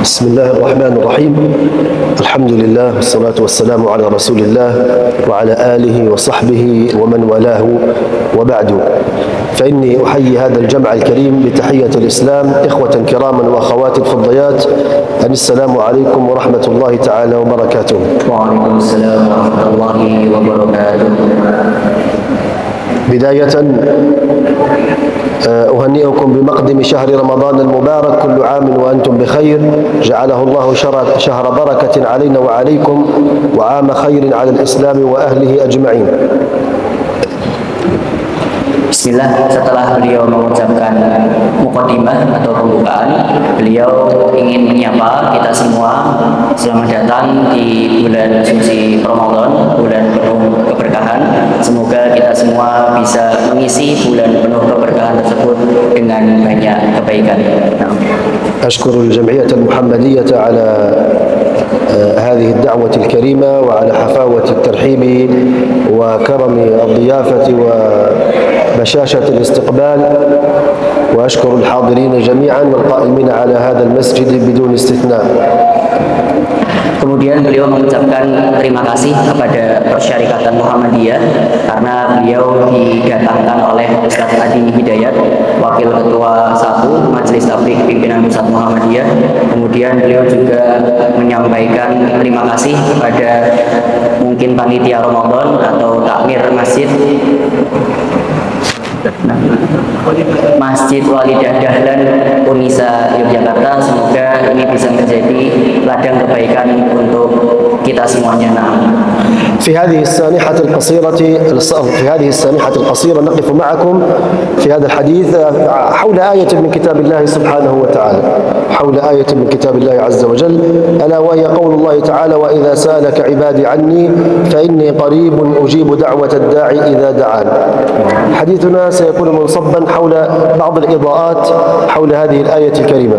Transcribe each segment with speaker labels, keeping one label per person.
Speaker 1: بسم الله الرحمن الرحيم. الحمد لله والصلاة والسلام على رسول الله وعلى آله وصحبه ومن والاه وبعد، فإني أحيي هذا الجمع الكريم بتحية الإسلام، إخوة كراما وأخوات فضيات، أن السلام عليكم ورحمة الله تعالى وبركاته.
Speaker 2: وعليكم السلام ورحمة الله وبركاته.
Speaker 1: بداية أهنئكم بمقدم شهر رمضان المبارك، كل عام وأنتم بخير، جعله الله شهر بركة علينا وعليكم، وعام خير على الإسلام وأهله أجمعين.
Speaker 2: Bismillah, setelah beliau mengucapkan muqaddimah atau pembukaan, beliau ingin menyapa kita semua selamat datang di bulan suci Ramadan, bulan penuh keberkahan. Semoga kita semua bisa mengisi bulan penuh keberkahan tersebut dengan banyak kebaikan.
Speaker 1: أشكر الجمعية المحمدية على هذه الدعوة الكريمة وعلى حفاوة الترحيب وكرم الضيافة وبشاشة الاستقبال، وأشكر الحاضرين جميعا والقائمين على هذا المسجد بدون استثناء.
Speaker 2: Kemudian beliau mengucapkan terima kasih kepada Persyarikatan Muhammadiyah karena beliau didatangkan oleh Ustaz Adi Hidayat, Wakil Ketua 1 Majelis Tabligh Pimpinan Pusat Muhammadiyah. Kemudian beliau juga menyampaikan terima kasih kepada mungkin panitia Ramadan atau takmir masjid Masjid Walidah Dahlan Unisa Yogyakarta. Semoga ini bisa menjadi ladang kebaikan untuk kita semuanya.
Speaker 1: في هذه السانحة القصيرة نقف معكم في هذا الحديث حول آية من كتاب الله سبحانه وتعالى، حول آية من كتاب الله عز وجل، ألا وهي قول الله تعالى: وإذا سألك عبادي عني فإني قريب أجيب دعوة الداعي إذا دعان. حديثنا سيكون منصبا حول بعض الإضاءات حول هذه الآية الكريمة.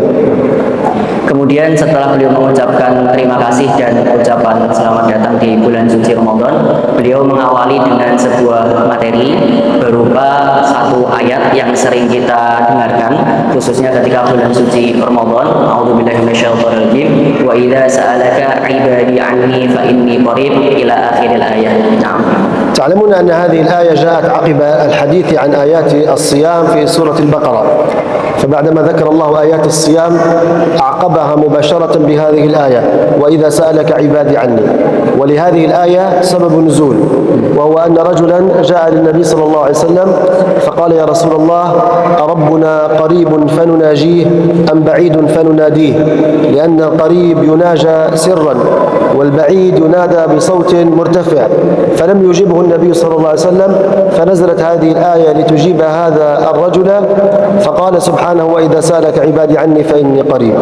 Speaker 2: Kemudian setelah beliau mengucapkan terima kasih dan ucapan selamat datang di bulan suci Ramadan, beliau mengawali dengan sebuah materi berupa satu ayat yang sering kita dengarkan khususnya ketika bulan suci Ramadan. A'udzubillahi minasyaitonirrajim. Wa idza sa'alaka 'ibadi 'anni fa inni qarib ila akhiril ayat.
Speaker 1: تعلمون أن هذه الآية جاءت عقب الحديث عن آيات الصيام في سورة البقرة، فبعدما ذكر الله آيات الصيام أعقبها مباشرة بهذه الآية: وإذا سألك عبادي عني. ولهذه الآية سبب نزول، وهو أن رجلا جاء للنبي صلى الله عليه وسلم فقال: يا رسول الله، أربنا قريب فنناجيه أم بعيد فنناديه؟ لأن القريب يناجى سرا والبعيد ينادى بصوت مرتفع، فلم يجيبه النبي صلى الله عليه وسلم، فنزلت هذه الآية لتجيب هذا الرجل، فقال سبحانه: وإذا سألك عبادي عني فإني قريب.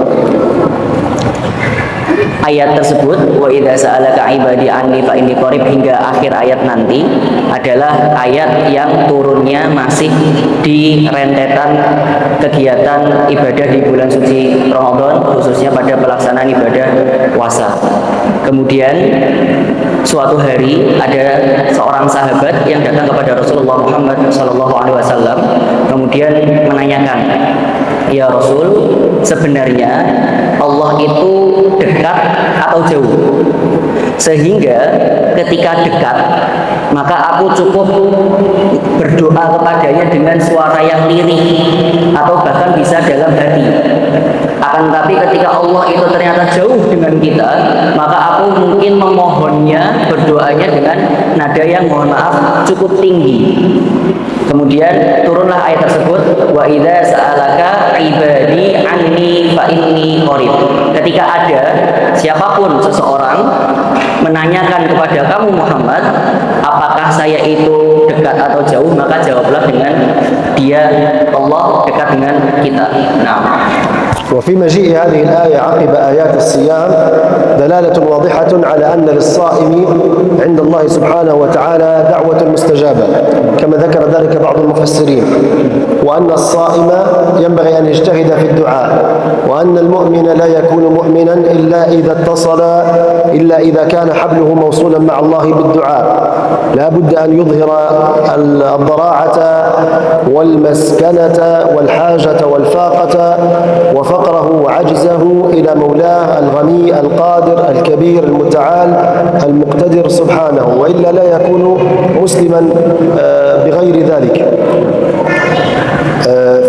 Speaker 2: Ayat tersebut, wa idza sa'alaka ibadi anni fa inni qarib, hingga akhir ayat nanti adalah ayat yang turunnya masih di rentetan kegiatan ibadah di bulan suci Ramadan, khususnya pada pelaksanaan ibadah puasa. Kemudian suatu hari ada seorang sahabat yang datang kepada Rasulullah Muhammad SAW, kemudian menanyakan, ya Rasul, sebenarnya Allah itu dekat atau jauh? Sehingga ketika dekat, maka aku cukup berdoa kepadanya dengan suara yang lirih atau bahkan bisa dalam hati. Akan tetapi ketika Allah itu ternyata jauh dengan kita, maka aku mungkin memohonnya, berdoanya dengan nada yang mohon maaf cukup tinggi. Kemudian turunlah ayat tersebut, wa idza sa'alaka ibadi anni fa inni qarib. Ketika ada siapapun seseorang menanyakan kepada kamu Muhammad, apakah saya itu dekat atau jauh, maka jawablah dengan dia, Allah dekat dengan kita. Nah,
Speaker 1: وفي مجيء هذه الآية عقب آيات الصيام دلالة واضحة على أن للصائم عند الله سبحانه وتعالى دعوة مستجابة، كما ذكر ذلك بعض المفسرين، وأن الصائم ينبغي أن يجتهد في الدعاء، وأن المؤمن لا يكون مؤمنا إلا إذا كان حبله موصولا مع الله بالدعاء. لا بد أن يظهر الضراعة والمسكنة والحاجة والفاقة وفقره وعجزه إلى مولاه الغني القادر الكبير المتعال المقتدر سبحانه، وإلا لا يكون مسلما بغير ذلك.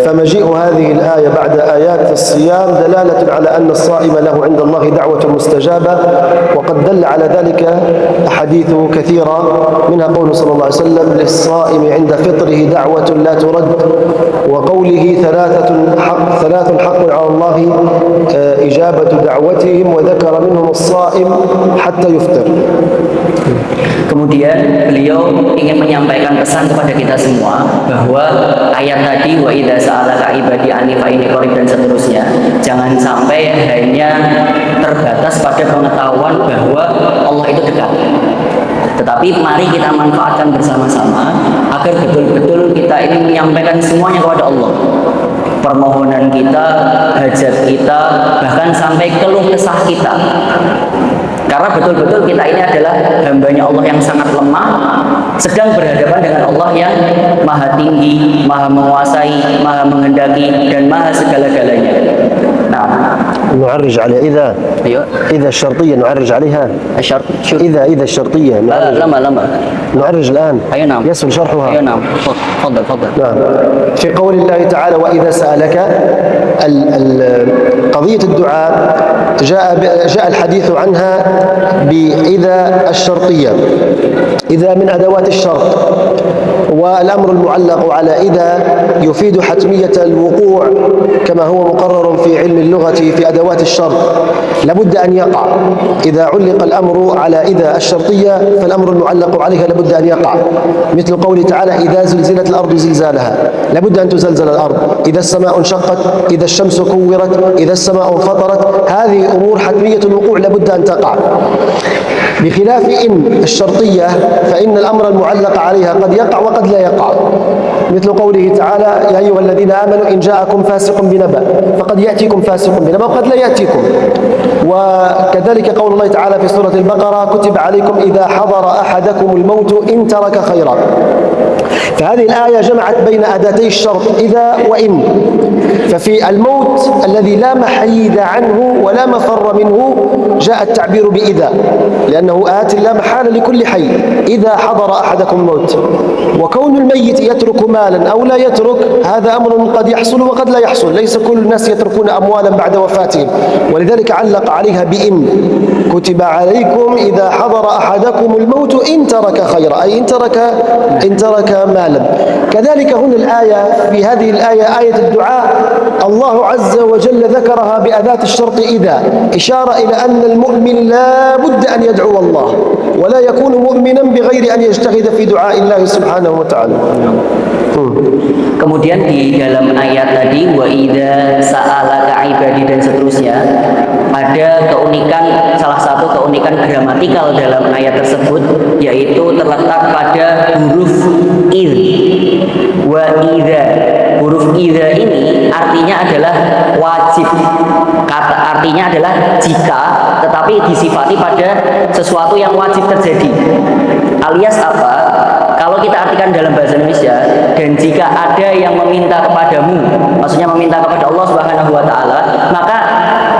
Speaker 1: فمجيء هذه الآية بعد آيات الصيام دلالة على أن الصائم له عند الله دعوة مستجابة، وقد دل على ذلك أحاديث كثيرة، منها قوله صلى الله عليه وسلم: للصائم عند فطره دعوة لا ترد، وقوله ثلاث حق على الله إجابة دعوتهم، وذكر منهم الصائم حتى يفطر.
Speaker 2: Kemudian beliau ingin menyampaikan pesan kepada kita semua bahwa ayat tadi wa idza sa'alaka ibadi anni fa inni qarib dan seterusnya jangan sampai hanya terbatas pada pengetahuan bahwa Allah itu dekat. Tetapi mari kita manfaatkan bersama-sama agar betul-betul kita ini menyampaikan semuanya kepada Allah. Permohonan kita, hajat kita, bahkan sampai keluh kesah kita. Karena betul-betul kita ini adalah hambanya Allah yang sangat lemah, sedang berhadapan dengan Allah yang maha tinggi, maha menguasai, maha menghendaki, dan maha segala-galanya. Nah,
Speaker 1: نعرج على إذا الشرطية نعرج عليها.
Speaker 2: الشرط
Speaker 1: إذا الشرطية
Speaker 2: لما
Speaker 1: نعرج الآن.
Speaker 2: أي نعم.
Speaker 1: يسهل شرحها.
Speaker 2: أي نعم. تفضل.
Speaker 1: نعم. في قول الله تعالى: وإذا سألك، قضية الدعاء جاء الحديث عنها بإذا الشرطية. إذا من أدوات الشرط، والأمر المعلق على إذا يفيد حتمية الوقوع كما هو مقرر في علم اللغة في أدوات الشرط، لابد أن يقع. إذا علق الأمر على إذا الشرطية فالأمر المعلق عليها لابد أن يقع، مثل قوله تعالى: إذا زلزلت الأرض زلزالها، لابد أن تزلزل الأرض. إذا السماء انشقت، إذا الشمس كورت، إذا السماء انفطرت، هذه أمور حتمية الوقوع لابد أن تقع. بخلاف إن الشرطية فإن الأمر المعلق عليها قد يقع وقد لا يقع، مثل قوله تعالى: يا أيها الذين آمنوا إن جاءكم فاسق بنبأ، فقد يأتيكم فاسق بنبأ وقد لا يأتيكم. وكذلك قول الله تعالى في سورة البقرة: كتب عليكم إذا حضر أحدكم الموت إن ترك خيرا. فهذه الآية جمعت بين أداتي الشرط إذا وإن. ففي الموت الذي لا محيد عنه ولا مفر منه جاء التعبير بإذا، لأنه آت لا محالة لكل حي، إذا حضر أحدكم الموت. وكون الميت يترك مالا أو لا يترك هذا أمر قد يحصل وقد لا يحصل، ليس كل الناس يتركون أموالا بعد وفاتهم، ولذلك علق عليها بإن: كتب عليكم إذا حضر أحدكم الموت إن ترك خيرا، أي إن ترك مالا. كذلك هنا الآية، في هذه الآية آية الدعاء، الله عز وجل ذكرها بأداة الشرط إذا، إشارة إلى أن المؤمن لا بد أن يدعو الله، ولا يكون مؤمنا بغير أن يجتهد في دعاء الله سبحانه وتعالى.
Speaker 2: Kemudian di dalam ayat tadi wa idza sa'alaka ibadi dan seterusnya ada keunikan, salah satu keunikan gramatikal dalam ayat tersebut yaitu terletak pada huruf id. Wa idza, huruf idza ini artinya adalah wajib, kata artinya adalah jika, tetapi disifati pada sesuatu yang wajib terjadi. Alias apa? Kalau kita artikan dalam bahasa Indonesia, dan jika ada yang meminta kepadamu, maksudnya meminta kepada Allah Subhanahu wa taala, maka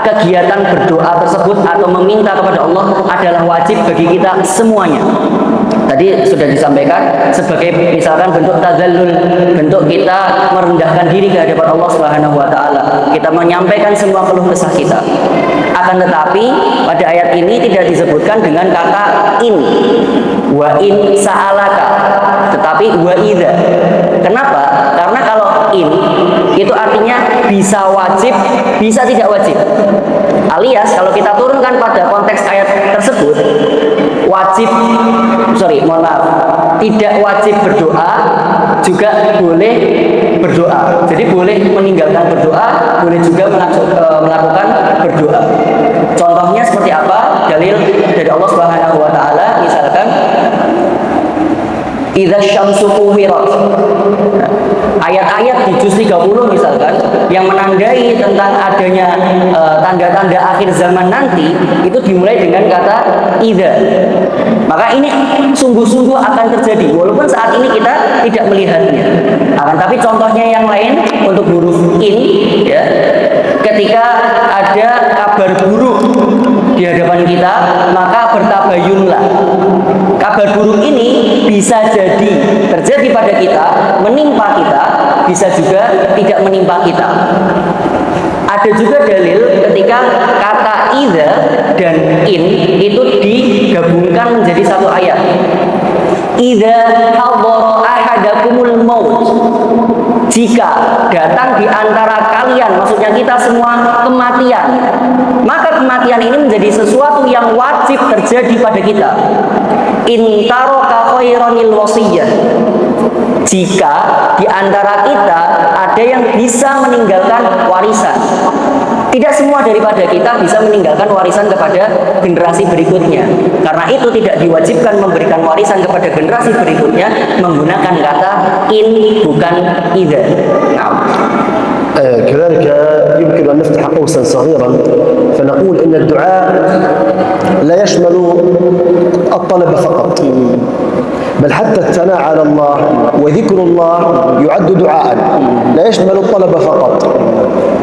Speaker 2: kegiatan berdoa tersebut atau meminta kepada Allah adalah wajib bagi kita semuanya. Tadi sudah disampaikan sebagai misalkan bentuk tadzallul, bentuk kita merendahkan diri ke hadapan Allah Subhanahu wa taala. Kita menyampaikan semua keluh kesah kita. Akan tetapi pada ayat ini tidak disebutkan dengan kata in. Wa in sa'alaka, tetapi wa idza. Kenapa? Karena kalau in itu artinya bisa wajib, bisa tidak wajib. Alias kalau kita turunkan pada konteks ayat tersebut, tidak wajib berdoa, juga boleh berdoa. Jadi boleh meninggalkan berdoa, boleh juga melakukan berdoa. Contohnya seperti apa? Dalil dari Allah Subhanahu wa taala, misalkan idza syamsu kuwirat. Ayat-ayat di juz 30 misalkan yang menandai tentang adanya tanda-tanda akhir zaman nanti itu dimulai dengan kata idza. Maka ini sungguh-sungguh akan terjadi walaupun saat ini kita tidak melihatnya. Akan tapi contohnya yang lain untuk huruf in ya. Ketika ketika ada kabar buruk di hadapan kita, maka bertabayunlah. Kabar buruk ini bisa jadi terjadi pada kita, menimpa kita, bisa juga tidak menimpa kita. Ada juga dalil ketika kata idza dan in itu digabungkan menjadi satu ayat. Idza hadara ahadakumul maut, jika datang di antara kalian, maksudnya kita semua, kematian, maka kematian ini menjadi sesuatu yang wajib terjadi pada kita. In taraka khairanil wasiyah, jika di antara kita ada yang bisa meninggalkan warisan. Tidak semua daripada kita bisa meninggalkan warisan kepada generasi berikutnya. Karena itu tidak diwajibkan memberikan warisan kepada generasi berikutnya menggunakan kata in, bukan idza. Nah.
Speaker 1: كذلك يمكن أن نفتح قوسا صغيرا فنقول إن الدعاء لا يشمل الطلب فقط، بل حتى الثناء على الله وذكر الله يعد دعاء، لا يشمل الطلب فقط،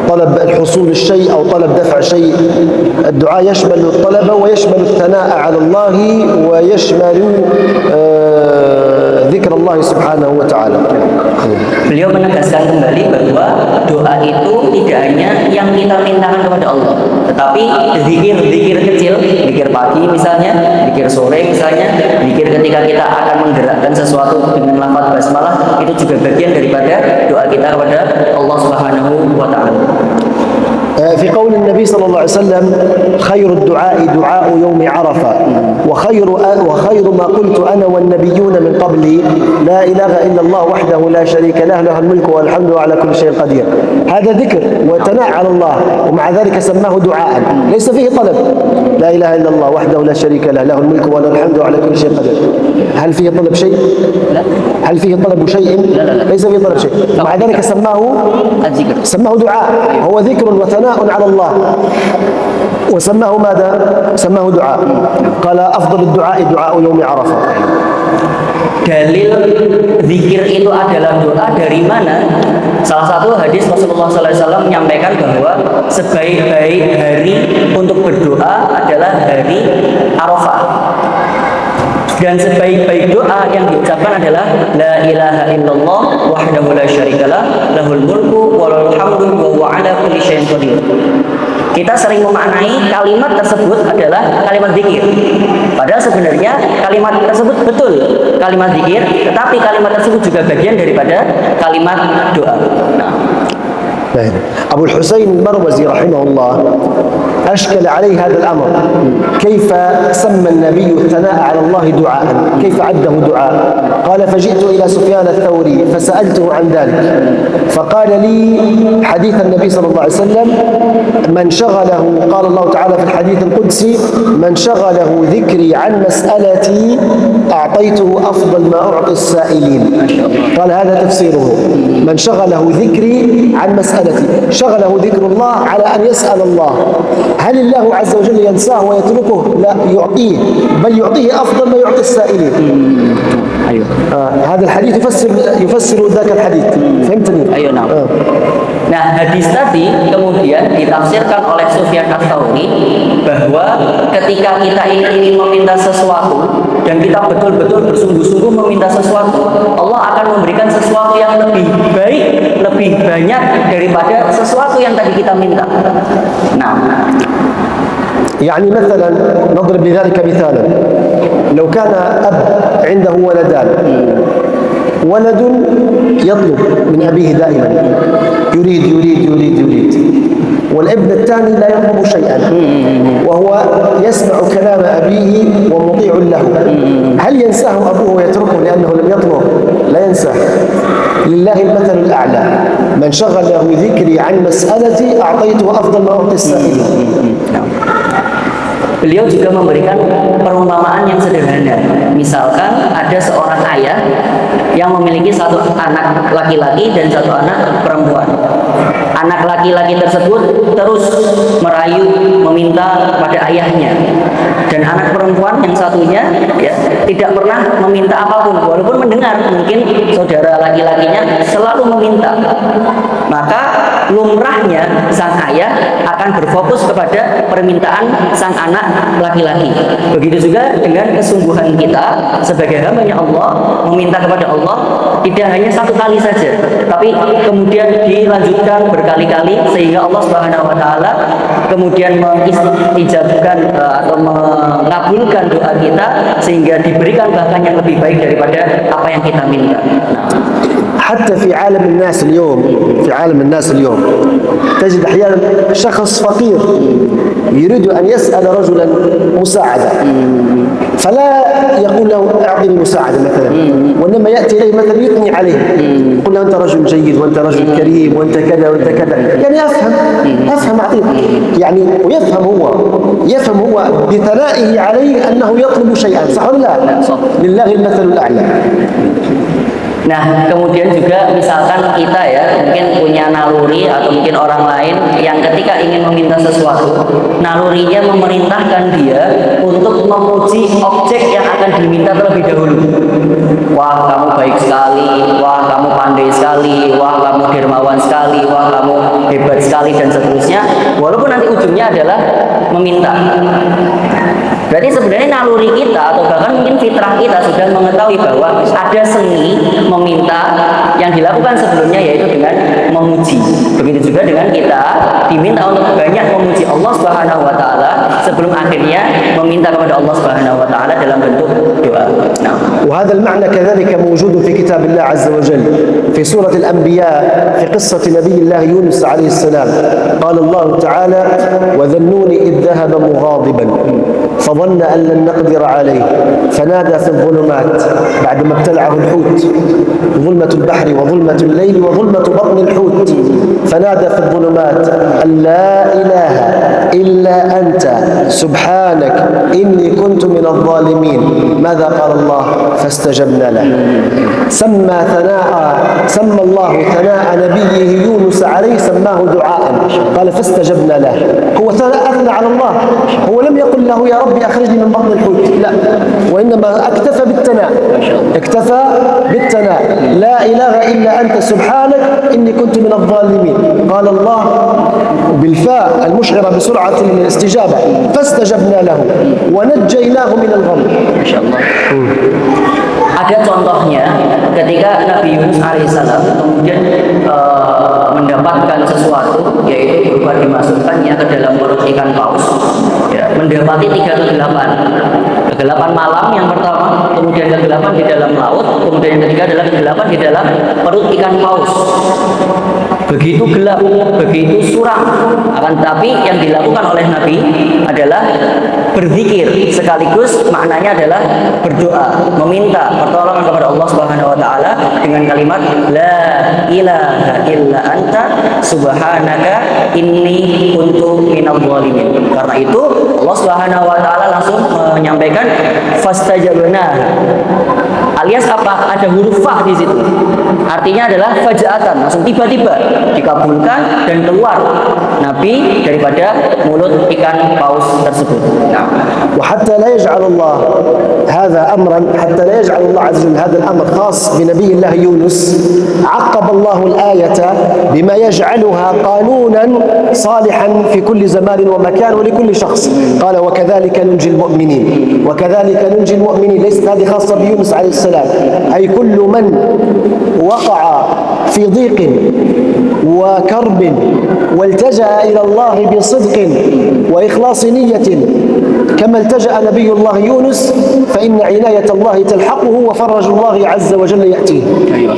Speaker 1: طلب الحصول الشيء أو طلب دفع شيء. الدعاء يشمل الطلب ويشمل الثناء على الله ويشمل ذكر الله سبحانه وتعالى.
Speaker 2: Beliau menegaskan kembali bahwa doa itu tidak hanya yang kita mintakan kepada Allah, tetapi zikir-zikir kecil, zikir pagi misalnya, zikir sore misalnya, zikir ketika kita akan menggerakkan sesuatu dengan lafaz basmalah, itu juga bagian daripada doa kita kepada Allah Subhanahu wa taala.
Speaker 1: في قول النبي صلى الله عليه وسلم خير الدعاء دعاء يوم عرفة وخير ما قلت أنا والنبيون من قبلي لا إله إلا الله وحده لا شريك له له الملك والحمد على كل شيء قدير. هذا ذكر وثناء على الله، ومع ذلك سماه دعاء ليس فيه طلب. لا إله إلا الله وحده لا شريك له له الملك وله الحمد على كل شيء قدير. هل فيه طلب شيء؟ هل فيه طلب شيء؟ ليس فيه طلب شيء، ومع ذلك سماه دعاء. هو ذكر وثناء على الله وسماه ماذا؟ سماه دعاء. قال أفضل الدعاء دعاء يوم عرفة.
Speaker 2: Dalil zikir itu adalah doa dari mana? Salah satu hadis Rasulullah SAW menyampaikan bahwa sebaik-baik hari untuk berdoa adalah hari Arafah. Dan sebaik-baik doa yang diucapkan adalah la ilaha illallah wahdahu la syarikalah lahul mulku wa lahul hamdu wa huwa ala kulli syai'in qadir. Kita sering memaknai kalimat tersebut adalah kalimat zikir. Padahal sebenarnya kalimat tersebut betul kalimat zikir, tetapi kalimat tersebut juga bagian daripada kalimat doa. Nah.
Speaker 1: أبو الحسين المروزي رحمه الله أشكل عليه هذا الأمر، كيف سمى النبي الثناء على الله دعاء، كيف عده دعاء؟ قال فجئت إلى سفيان الثوري فسألته عن ذلك فقال لي حديث النبي صلى الله عليه وسلم من شغله، قال الله تعالى في الحديث القدسي من شغله ذكري عن مسألتي أعطيته أفضل ما أعطي السائلين. قال هذا تفسيره، من شغله ذكري عن مسألتي، شغله ذكر الله على أن يسأل الله. هل الله عز وجل ينساه ويتركه؟ لا، يعطيه، بل يعطيه أفضل ما يعطي السائلين.
Speaker 2: أيوه.
Speaker 1: هذا الحديث يفسر ذاك الحديث. فهمتني؟
Speaker 2: أيوه نعم. Nah, hadis tadi kemudian ditafsirkan oleh Sufyan Ats-Tsauri bahwa ketika kita ingin meminta sesuatu dan kita betul-betul bersungguh-sungguh meminta sesuatu, Allah akan memberikan sesuatu yang lebih baik, lebih banyak daripada sesuatu yang tadi kita minta. Nah,
Speaker 1: يعني مثلا نضرب لذلك مثالا، لو كان أب عنده ولدان، ولد يطلب من أبيه دائما يريد يريد يريد يريد، والابن الثاني لا يطلب شيئا وهو يسمع كلام أبيه ومطيع له، هل ينساه أبوه ويتركه لأنه لم يطلب؟ لا ينساه. لله المثل الأعلى، من شغله ذكري عن مسألتي أعطيته أفضل ما أعطي السائلين.
Speaker 2: Beliau juga memberikan perumpamaan yang sederhana. Misalkan ada seorang ayah yang memiliki satu anak laki-laki dan satu anak perempuan. Anak laki-laki tersebut terus merayu meminta pada ayahnya, dan anak perempuan yang satunya ya tidak pernah meminta apapun, walaupun mendengar mungkin saudara laki-lakinya selalu meminta. Maka lumrahnya sang ayah akan berfokus kepada permintaan sang anak laki-laki. Begitu juga dengan kesungguhan kita sebagai hamba-Nya Allah meminta kepada Allah tidak hanya satu kali saja, tapi kemudian dilanjutkan berkali-kali sehingga Allah Subhanahu wa taala kemudian mengistijabkan atau mengabulkan doa kita sehingga diberikan bahkan yang lebih baik daripada apa yang kita minta.
Speaker 1: حتى في عالم الناس اليوم تجد أحيانا شخص فقير يريد أن يسأل رجلا مساعدة، فلا يقول له أعطني مساعدة مثلا، وإنما يأتي إليه مثلا يثني عليه، يقول له أنت رجل جيد وأنت رجل كريم وأنت كذا وأنت كذا، يعني أفهم أعطيه، يعني ويفهم هو بثنائه عليه أنه يطلب شيئا، صح ولا لا؟ لله المثل الأعلى.
Speaker 2: Nah, kemudian juga misalkan kita ya mungkin punya naluri atau mungkin orang lain yang ketika ingin meminta sesuatu, nalurinya memerintahkan dia untuk memuji objek yang akan diminta terlebih dahulu. Wah, kamu baik sekali, wah kamu pandai sekali, wah kamu dermawan sekali, wah kamu hebat sekali dan seterusnya. Walaupun nanti ujungnya adalah meminta. Berarti sebenarnya naluri kita atau bahkan mungkin fitrah kita sudah mengetahui bahwa ada seni meminta yang dilakukan sebelumnya yaitu dengan memuji. Begitu juga dengan kita diminta untuk banyak memuji Allah Subhanahu wa taala sebelum akhirnya meminta kepada Allah Subhanahu wa taala dalam bentuk doa. Nah,
Speaker 1: وهذا المعنى كذلك موجود في كتاب الله عز وجل في سورة الأنبياء في قصة نبي الله يونس عليه السلام. قال الله تعالى: وذا النون إذ ذهب مغاضبا فظن أن لن نقدر عليه فنادى في الظلمات بعدما ابتلعه الحوت، ظلمة البحر وظلمة الليل وظلمة بطن الحوت، فنادى في الظلمات أن لا إله إلا أنت سبحانك إني كنت من الظالمين. ماذا قال الله؟ فاستجبنا له. سمى الله ثناء نبيه يونس عليه سماه دعاء، قال فاستجبنا له. هو أثنى على الله، هو لم يقل له يا ربي أخرجني من بطن الحوت، لا، وإنما اكتفى بالثناء لا إله إلا أنت سبحانك إني كنت من الظالمين. قال الله بالفاء المشعرة بسرعة الاستجابة فاستجبنا له ونجيناه من الغم.
Speaker 2: ما شاء الله. Ada contohnya ketika Nabi Yunus alaihissalam kemudian mendapatkan sesuatu, yaitu berupa dimasukkannya ke dalam perut ikan paus, ya, mendapati 3 kegelapan malam yang pertama, kemudian kegelapan di dalam laut, kemudian yang ketiga adalah kegelapan di dalam perut ikan paus. Begitu gelap, begitu suram. Akan tetapi yang dilakukan oleh Nabi adalah berzikir, sekaligus maknanya adalah berdoa, meminta pertolongan kepada Allah Subhanahu wa taala dengan kalimat la ilaha illa anta subhanaka inni kuntu minadh dhalimin. Karena itu Allah Subhanahu wa taala langsung menyampaikan fastajabna. Alias apa? Ada huruf fa di situ. Artinya adalah faja'atan, langsung tiba-tiba dikabulkan dan keluar Nabi daripada mulut ikan paus tersebut. Nah,
Speaker 1: وحتى لا يجعل الله هذا أمرا، حتى لا يجعل الله عز وجل هذا الأمر خاص بنبي الله يونس، عقب الله الآية بما يجعلها قانونا صالحا في كل زمان ومكان ولكل شخص. قال وكذلك ننجي المؤمنين، وكذلك ننجي المؤمنين. ليست هذه خاصة بيونس عليه السلام، أي كل من وقع في ضيق وكرب والتجأ إلى الله بصدق وإخلاص نية كما التجأ نبي الله يونس فإن عناية الله تلحقه وفرج الله عز وجل يأتيه،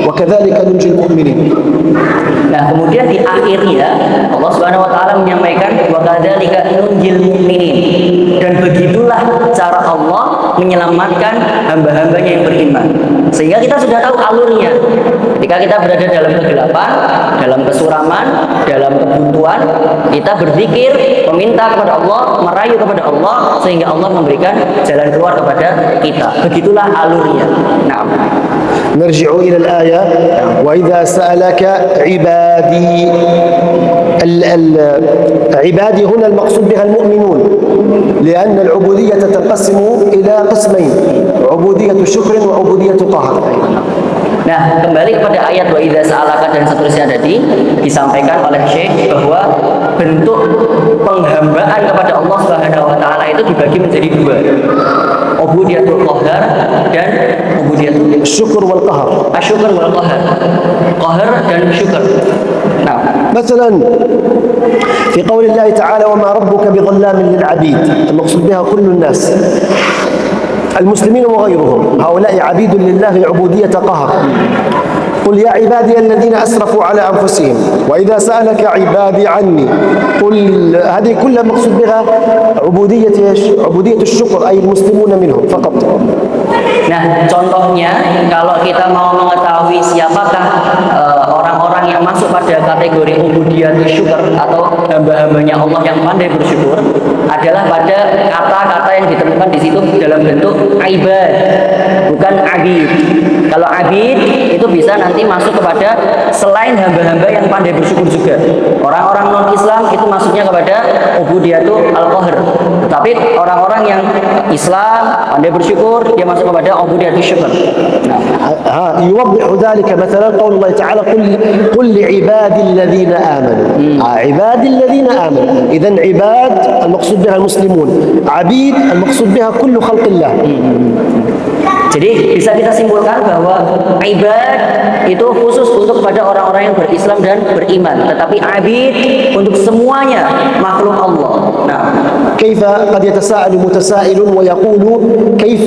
Speaker 1: وكذلك ننجي المؤمنين.
Speaker 2: Nah, kemudian di akhirnya Allah Subhanahu wa taala menyampaikan wa kadzalika nunjil mu'minin, dan begitulah cara Allah menyelamatkan hamba-hambanya yang beriman. Sehingga kita sudah tahu alurnya. Ketika kita berada dalam kegelapan, dalam kesuraman, dalam kebuntuan, kita berzikir, meminta kepada Allah, merayu kepada Allah, sehingga Allah memberikan jalan keluar kepada kita. Begitulah alurnya. Nah,
Speaker 1: نرجع إلى الآية وإذا سألك عبادي. عبادي هنا المقصود بها المؤمنون، لأن العبودية تنقسم إلى قسمين: عبودية شكر وعبودية طاعة.
Speaker 2: Nah, kembali kepada ayat wa idza sa'alaka dan seterusnya tadi disampaikan oleh Syekh bahwa bentuk penghambaan kepada Allah Subhanahu wa taala itu dibagi menjadi dua. Ubudiyatul qahar dan ubudiyatul
Speaker 1: الشكر والقهر.
Speaker 2: asyukur wal qahar. Qahar dan syukur. Nah,
Speaker 1: مثلا في قول الله تعالى وما ربك بظلام للعبيد، المقصود بها كل الناس المسلمين وغيرهم، هؤلاء عبيد لله عبودية قهر. قل يا عبادي الذين أسرفوا على أنفسهم وإذا سألك عبادي عني قل، هذه كلها مقصود بها عبودية إيش؟ عبودية الشكر، أي المسلمون منهم فقط.
Speaker 2: Nah, contohnya kalau kita mau mengetahui siapakah orang-orang yang masuk pada kategori ubudiyatus syukur atau hamba-hambanya Allah yang pandai bersyukur adalah pada kata-kata yang ditemukan di situ dalam bentuk ibad, bukan abid. Kalau abid itu bisa nanti masuk kepada selain hamba-hamba yang pandai bersyukur juga. Orang-orang non-Islam itu masuknya kepada ubudiyatul al-qahr. Tetapi orang-orang yang Islam pandai bersyukur dia masuk kepada ubudiyatul syukur.
Speaker 1: يوضح ذلك مثلا قول الله تعالى قل لعبادي الذين آمنوا. عبادي الذين آمنوا، إذن عباد المقصود بها المسلمون، عبيد المقصود بها كل خلق الله.
Speaker 2: Jadi bisa kita simpulkan bahwa ibad itu khusus untuk pada orang-orang yang berislam dan beriman, tetapi abid untuk semuanya makhluk Allah. Nah,
Speaker 1: كيف قد يتساءل متسائل ويقول كيف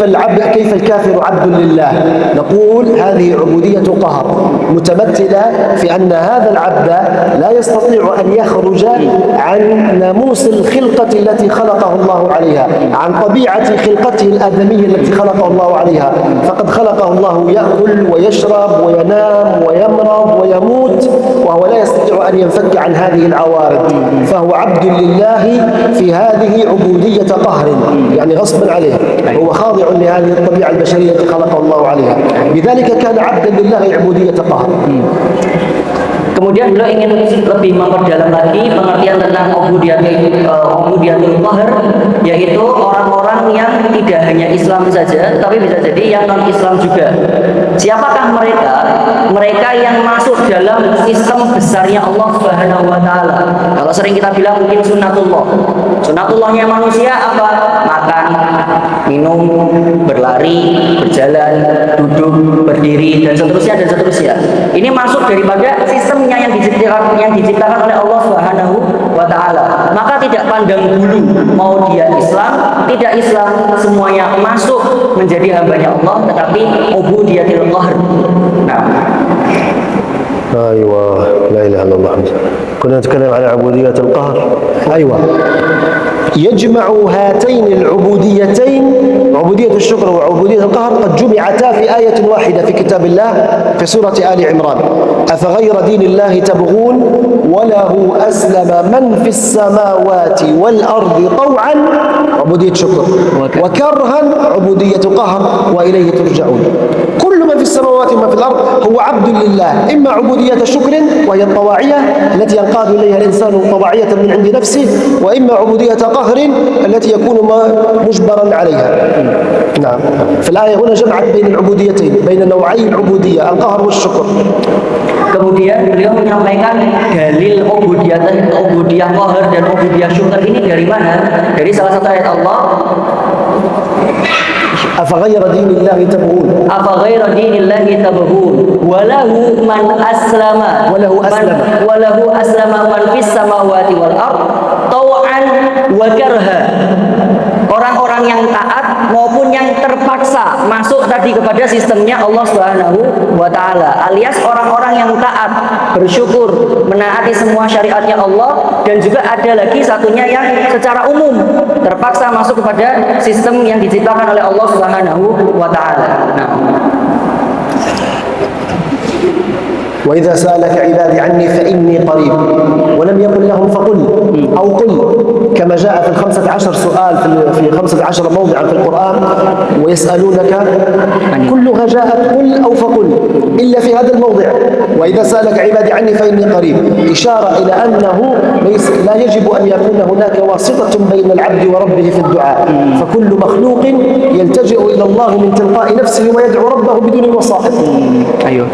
Speaker 1: الكافر عبد لله؟ نقول هذه عبودية قهر متمثلة في أن هذا العبد لا يستطيع أن يخرج عن ناموس الخلقة التي خلقه الله عليها، عن طبيعة خلقته الآدمية التي خلقه الله عليها، فقد خلقه الله يأكل ويشرب وينام ويمرض ويموت وهو لا يستطيع أن ينفك عن هذه العوارض، فهو عبد لله في هذه عبودية قهر، يعني غصبا عليه، هو خاضع لهذه الطبيعة البشرية التي خلقه الله عليها، لذلك كان عبدا لله عبودية قهر.
Speaker 2: Kemudian beliau ingin lebih memperdalam lagi pengertian tentang ubudiyatul qahr, yaitu orang-orang yang tidak hanya Islam saja, tapi bisa jadi yang non-Islam juga. Siapakah mereka? Mereka yang masuk dalam sistem besarnya Allah Subhanahu wa taala. Kalau sering kita bilang mungkin sunnatullah. Sunnatullahnya manusia apa? Makan, minum, berlari, berjalan, duduk, berdiri dan seterusnya. Ini masuk daripada sistemnya yang diciptakan oleh Allah Subhanahu wa taala. Maka tidak pandang bulu mau dia Islam, tidak Islam, semuanya masuk menjadi hambanya Allah, tetapi ubudiyatul qahr. Nah,
Speaker 1: أيوة، لا إله إلا الله. كنا نتكلم على عبودية القهر. أيوة، يجمع هاتين العبوديتين، عبودية الشكر وعبودية القهر، قد جمعتا في آية واحدة في كتاب الله في سورة آل عمران. أفغير دين الله تبغون وله أسلم من في السماوات والأرض طوعا، عبودية شكر، وكرها عبودية قهر، وإليه ترجعون. كل من في السماوات وما في الأرض هو عبد لله، إما عبودية شكر وهي الطواعية التي ينقاد إليها الإنسان طواعية من عند نفسه، وإما عبودية قهر التي يكون مجبرا عليها. نعم، فالآية هنا جمعت بين العبوديتين، بين نوعي العبودية القهر والشكر.
Speaker 2: kemudian beliau menyampaikan dalil ubudiyah qahr dan ubudiyah syukur ini dari mana? Dari salah satu ayat Allah,
Speaker 1: أفغير دين الله تبغون
Speaker 2: وله أسلم من في السماوات والأرض طوعا وكرها. Orang-orang yang taat maupun yang terpaksa masuk tadi kepada sistemnya Allah Subhanahu wa taala, alias orang-orang yang taat, bersyukur, menaati semua syariatnya Allah, dan juga ada lagi satunya yang secara umum terpaksa masuk kepada sistem yang diciptakan oleh Allah Subhanahu wa taala. Nah,
Speaker 1: وإذا سألك عبادي عني فإني قريب ولم يقل لهم فقل أو قل كما جاء في 15 سؤال في 15 موضعا في القرآن ويسألونك كلها جاءت قل أو فقل إلا في هذا الموضع وإذا سألك عبادي عني فإني قريب إشارة إلى أنه لا يجب أن يكون هناك واسطة بين العبد وربه في الدعاء فكل مخلوق يلتجئ إلى الله من تلقاء نفسه ويدعو ربه بدون وسائط.
Speaker 2: Ayo.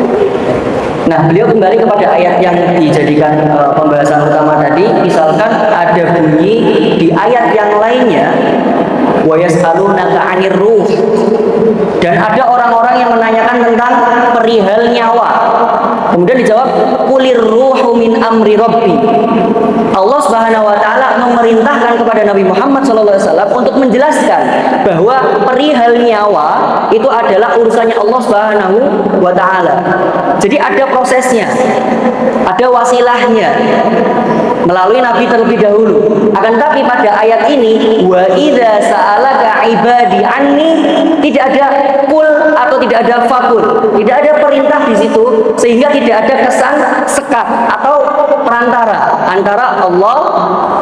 Speaker 2: Nah, beliau kembali kepada ayat yang dijadikan pembahasan utama tadi. Misalkan ada bunyi di ayat yang lainnya, wa yas'alunaka 'anir ruh. Dan ada orang-orang yang menanyakan tentang perihal nyawa. Kemudian dijawab, qulir ruhu min amri rabbi. Allah Subhanahu wa taala memerintahkan kepada Nabi Muhammad SAW untuk menjelaskan bahwa perihal nyawa itu adalah urusannya Allah Subhanahu wa taala. Jadi ada prosesnya, ada wasilahnya melalui Nabi terlebih dahulu. Akan tapi pada ayat ini, wa idza sa'alaka ibadi anni, tidak ada kul atau tidak ada fakul, tidak ada perintah di situ, sehingga tidak ada kesan sekat atau perantara antara Allah,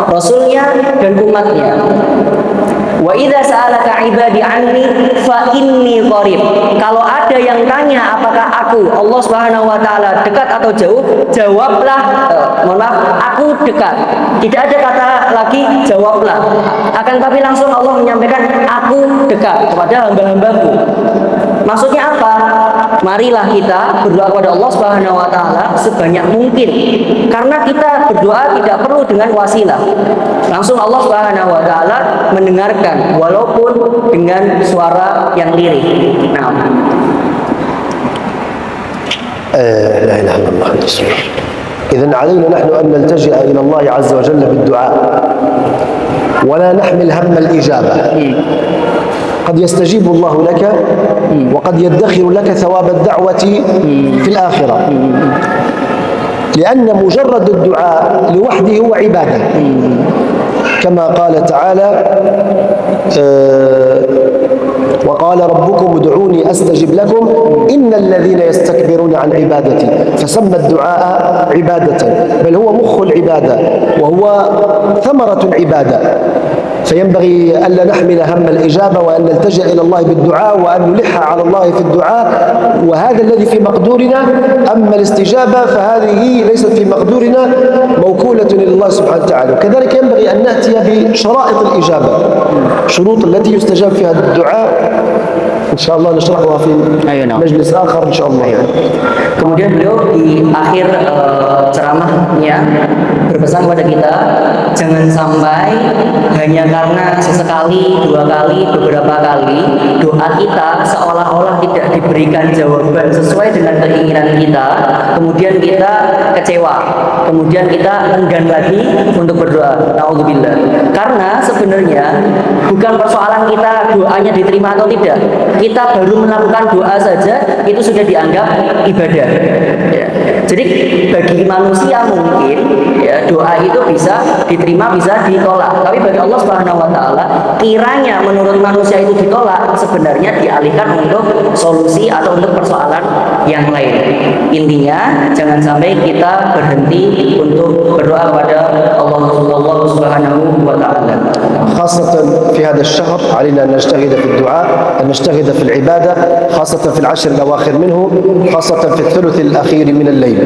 Speaker 2: Rasulnya dan umatnya. Wa idza sa'alaka ibadi anni fa inni qarib. Kalau ada yang tanya apakah aku Allah Subhanahu wa taala dekat atau jauh, jawablah aku dekat. Tidak ada kata lagi jawablah. Akan tapi langsung Allah menyampaikan aku dekat kepada hamba-hambaku. Maksudnya apa? Marilah kita berdoa kepada Allah Subhanahu wa taala sebanyak mungkin. Karena kita berdoa tidak perlu dengan wasilah. Langsung Allah Subhanahu wa taala mendengarkan walaupun dengan suara yang lirih. Nah.
Speaker 1: لا إله إلا الله. إذن علينا نحن أن نلتجئ إلى الله عز وجل بالدعاء ولا نحمل هم الإجابة. قد يستجيب الله لك وقد يدخر لك ثواب الدعوة في الآخرة لأن مجرد الدعاء لوحده هو عبادة كما قال تعالى وقال ربكم ادعوني أستجب لكم إن الذين يستكبرون عن عبادتي فسمى الدعاء عبادة بل هو مخ العبادة وهو ثمرة العبادة فينبغي ألا نحمل هم الإجابة وأن نلتجئ إلى الله بالدعاء وأن نلح على الله في الدعاء وهذا الذي في مقدورنا أما الاستجابة فهذه ليست في مقدورنا موكولة إلى الله سبحانه وتعالى كذلك ينبغي أن نأتي بشرائط الإجابة شروط التي يستجاب فيها الدعاء إن شاء الله نشرحها في مجلس آخر إن شاء الله.
Speaker 2: Kemudian beliau di akhir ceramahnya berpesan kepada kita, jangan sampai hanya karena sesekali, dua kali, beberapa kali doa kita seolah-olah tidak diberikan jawaban sesuai dengan keinginan kita, kemudian kita kecewa, kemudian kita enggan lagi untuk berdoa. Naudzubillah. Karena sebenarnya bukan persoalan kita doanya diterima atau tidak. Kita baru melakukan doa saja itu sudah dianggap ibadah. Ya. Jadi bagi manusia mungkin ya, doa itu bisa diterima, bisa ditolak. Tapi bagi Allah Subhanahu wa taala, kiranya menurut manusia itu ditolak, sebenarnya dialihkan untuk solusi atau untuk persoalan yang lain. Intinya jangan sampai kita berhenti untuk berdoa kepada Allah Subhanahu wa taala.
Speaker 1: خاصة في هذا الشهر علينا أن نجتهد في الدعاء أن نجتهد في العبادة خاصة في العشر الأواخر منه خاصة في الثلث الأخير من الليل.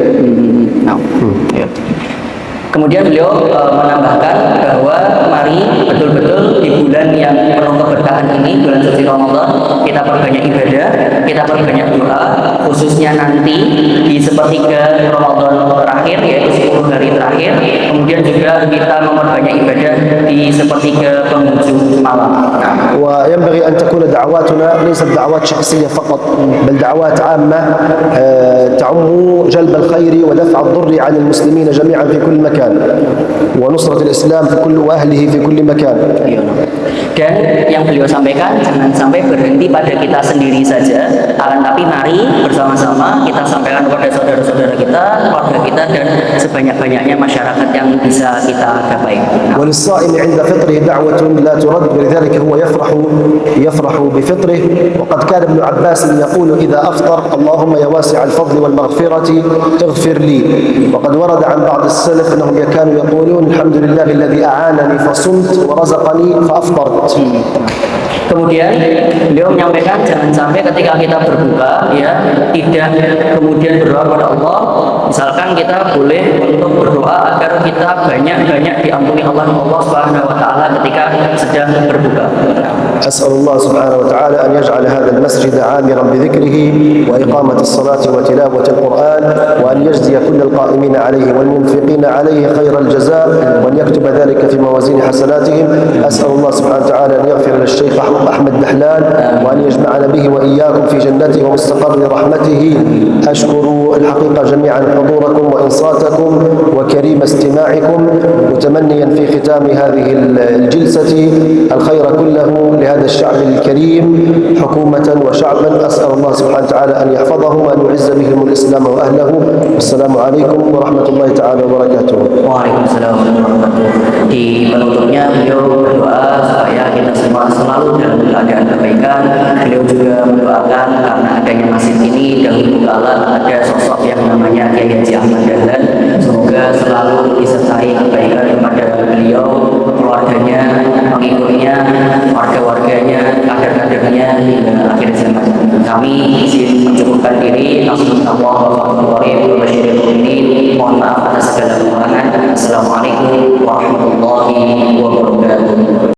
Speaker 2: Kemudian beliau menambahkan bahwa mari betul-betul di bulan yang penuh keberkahan ini, bulan suci Ramadan, kita perbanyak ibadah, kita perbanyak doa, khususnya nanti di sepertiga Ramadan terakhir, yaitu 10 hari terakhir. Kemudian juga kita memperbanyak ibadah di sepertiga penghujung malam.
Speaker 1: وينبغي أن تكون دعواتنا ليست دعوات شخصية فقط بل دعوات عامة تعم جلب الخير ودفع الضر عن المسلمين جميعا في كل مكان ونصرة الإسلام في كل وأهله في كل مكان.
Speaker 2: Dan yang beliau sampaikan jangan sampai berhenti pada kita sendiri saja, akan tapi mari bersama-sama kita sampaikan kepada saudara-saudara kita, keluarga kita, kita dan sebanyak-banyaknya masyarakat yang bisa kita gapai.
Speaker 1: وللصائم عند فطره دعوة لا ترد ولذلك هو يفرح بفطره. وقد كان ابن عباس يقول إذا أفطر اللهم يا واسع الفضل والمغفرة اغفر لي. وقد ورد عن بعض السلف أنهم كانوا يقولون الحمد لله الذي أعانني فصمت ورزقني فأفطرت.
Speaker 2: Kemudian beliau menyampaikan jangan sampai ketika kita berbuka ya tidak kemudian berdoa kepada Allah. Misalkan kita boleh untuk berdoa agar kita banyak-banyak diampuni Allah Subhanahu wa taala ketika sedang berbuka.
Speaker 1: أسأل الله سبحانه وتعالى أن يجعل هذا المسجد عامرا بذكره وإقامة الصلاة وتلاوة القرآن، وأن يجزي كل القائمين عليه والمنفقين عليه خير الجزاء، وأن يكتب ذلك في موازين حسناتهم. أسأل الله سبحانه وتعالى أن يغفر للشيخ أحمد دحلان وأن يجمعنا به وإياكم في جنته ومستقر رحمته. أشكر الحقيقة جميعا حضوركم وإنصاتكم وكريم استماعكم، متمنيا في ختام هذه الجلسة الخير كله لهذا الشعب الكريم حكومة وشعبا. أسأل الله سبحانه وتعالى أن يحفظهم وأن يعز بهم الإسلام وأهله. والسلام عليكم ورحمة الله تعالى وبركاته.
Speaker 2: Waalaikumsalam warahmatullahi wabarakatuh. Di penutupnya beliau berdoa supaya kita semua selalu dalam keadaan kebaikan. Beliau juga mendoakan karena adanya masjid ini dahulu kala ada sosok yang namanya Kiai Haji Ahmad Dahlan. Semoga selalu disertai kebaikan kepada beliau, keluarganya, pengikutnya, warga-warganya, kader-kadernya hingga akhir zaman. Kami izin mencukupkan diri. Mohon maaf atas segala kekurangan. Assalamualaikum warahmatullahi wabarakatuh.